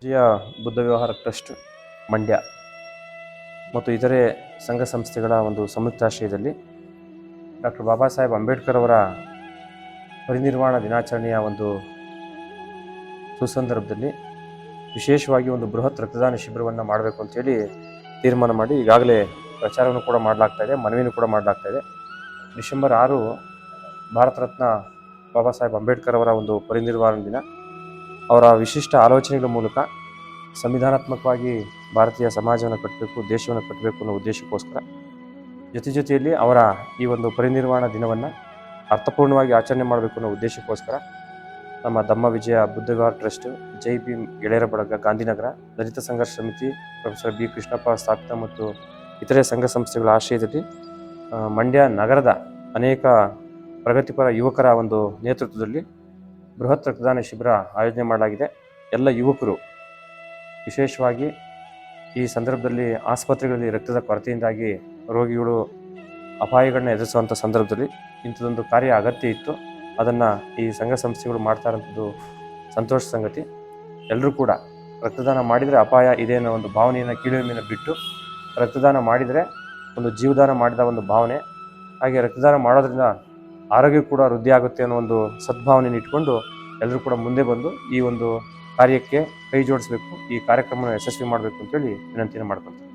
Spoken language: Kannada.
ವಿಜಯ ಬುದ್ಧ ವ್ಯವಹಾರ ಟ್ರಸ್ಟ್ ಮಂಡ್ಯ ಮತ್ತು ಇತರೆ ಸಂಘ ಸಂಸ್ಥೆಗಳ ಒಂದು ಸಂಯುಕ್ತಾಶ್ರಯದಲ್ಲಿ ಡಾಕ್ಟರ್ ಬಾಬಾ ಸಾಹೇಬ್ ಅಂಬೇಡ್ಕರ್ ಅವರ ಪರಿನಿರ್ವಾಣ ದಿನಾಚರಣೆಯ ಒಂದು ಸುಸಂದರ್ಭದಲ್ಲಿ ವಿಶೇಷವಾಗಿ ಒಂದು ಬೃಹತ್ ರಕ್ತದಾನ ಶಿಬಿರವನ್ನು ಮಾಡಬೇಕು ಅಂತೇಳಿ ತೀರ್ಮಾನ ಮಾಡಿ ಈಗಾಗಲೇ ಪ್ರಚಾರವನ್ನು ಕೂಡ ಮಾಡಲಾಗ್ತಾ ಇದೆ, ಮನವಿಯನ್ನು ಕೂಡ ಮಾಡಲಾಗ್ತಾ ಇದೆ. ಡಿಸೆಂಬರ್ 6 ಭಾರತ ರತ್ನ ಬಾಬಾ ಸಾಹೇಬ್ ಅಂಬೇಡ್ಕರ್ ಅವರ ಒಂದು ಪರಿನಿರ್ವಾಣ ದಿನ. ಅವರ ವಿಶಿಷ್ಟ ಆಲೋಚನೆಗಳ ಮೂಲಕ ಸಂವಿಧಾನಾತ್ಮಕವಾಗಿ ಭಾರತೀಯ ಸಮಾಜವನ್ನು ಕಟ್ಟಬೇಕು, ದೇಶವನ್ನು ಕಟ್ಟಬೇಕು ಅನ್ನೋ ಉದ್ದೇಶಕ್ಕೋಸ್ಕರ ಜೊತೆಯಲ್ಲಿ ಅವರ ಈ ಒಂದು ಪರಿನಿರ್ವಾಣ ದಿನವನ್ನು ಅರ್ಥಪೂರ್ಣವಾಗಿ ಆಚರಣೆ ಮಾಡಬೇಕು ಅನ್ನೋ ಉದ್ದೇಶಕ್ಕೋಸ್ಕರ ನಮ್ಮ ಧಮ್ಮ ವಿಜಯ ಬುದ್ಧ ವ್ಯವಹಾರ ಟ್ರಸ್ಟ್, ಜೈ ಭೀಮ್ ಗೆಳೆಯರ ಬಳಗ ಗಾಂಧಿನಗರ, ದಲಿತ ಸಂಘರ್ಷ ಸಮಿತಿ, ಪ್ರೊಫೆಸರ್ ಬಿ ಕೃಷ್ಣಪ್ಪ ಸ್ಥಾಪಿತ ಮತ್ತು ಇತರೆ ಸಂಘ ಸಂಸ್ಥೆಗಳ ಆಶ್ರಯದಲ್ಲಿ ಮಂಡ್ಯ ನಗರದ ಅನೇಕ ಪ್ರಗತಿಪರ ಯುವಕರ ಒಂದು ನೇತೃತ್ವದಲ್ಲಿ ಬೃಹತ್ ರಕ್ತದಾನ ಶಿಬಿರ ಆಯೋಜನೆ ಮಾಡಲಾಗಿದೆ. ಎಲ್ಲ ಯುವಕರು ವಿಶೇಷವಾಗಿ ಈ ಸಂದರ್ಭದಲ್ಲಿ ಆಸ್ಪತ್ರೆಗಳಲ್ಲಿ ರಕ್ತದ ಕೊರತೆಯಿಂದಾಗಿ ರೋಗಿಗಳು ಅಪಾಯಗಳನ್ನ ಎದುರಿಸುವಂಥ ಸಂದರ್ಭದಲ್ಲಿ ಇಂಥದ್ದೊಂದು ಕಾರ್ಯ ಅಗತ್ಯ ಇತ್ತು. ಅದನ್ನು ಈ ಸಂಘ ಸಂಸ್ಥೆಗಳು ಮಾಡ್ತಾ ಇರೋಂಥದ್ದು ಸಂತೋಷ ಸಂಗತಿ. ಎಲ್ಲರೂ ಕೂಡ ರಕ್ತದಾನ ಮಾಡಿದರೆ ಅಪಾಯ ಇದೆ ಅನ್ನೋ ಒಂದು ಭಾವನೆಯನ್ನು ಕೀಳರಿಮೆಯನ್ನು ಬಿಟ್ಟು ರಕ್ತದಾನ ಮಾಡಿದರೆ ಒಂದು ಜೀವದಾನ ಮಾಡಿದ ಒಂದು ಭಾವನೆ, ಹಾಗೆ ರಕ್ತದಾನ ಮಾಡೋದ್ರಿಂದ ಆರೋಗ್ಯ ಕೂಡ ವೃದ್ಧಿ ಆಗುತ್ತೆ ಅನ್ನೋ ಒಂದು ಸದ್ಭಾವನೆಯನ್ನು ಇಟ್ಕೊಂಡು ಎಲ್ಲರೂ ಕೂಡ ಮುಂದೆ ಬಂದು ಈ ಒಂದು ಕಾರ್ಯಕ್ಕೆ ಕೈ ಜೋಡಿಸಬೇಕು, ಈ ಕಾರ್ಯಕ್ರಮವನ್ನು ಯಶಸ್ವಿ ಮಾಡಬೇಕು ಅಂತೇಳಿ ವಿನಂತಿಯನ್ನು ಮಾಡ್ಕೊಳ್ತೀನಿ.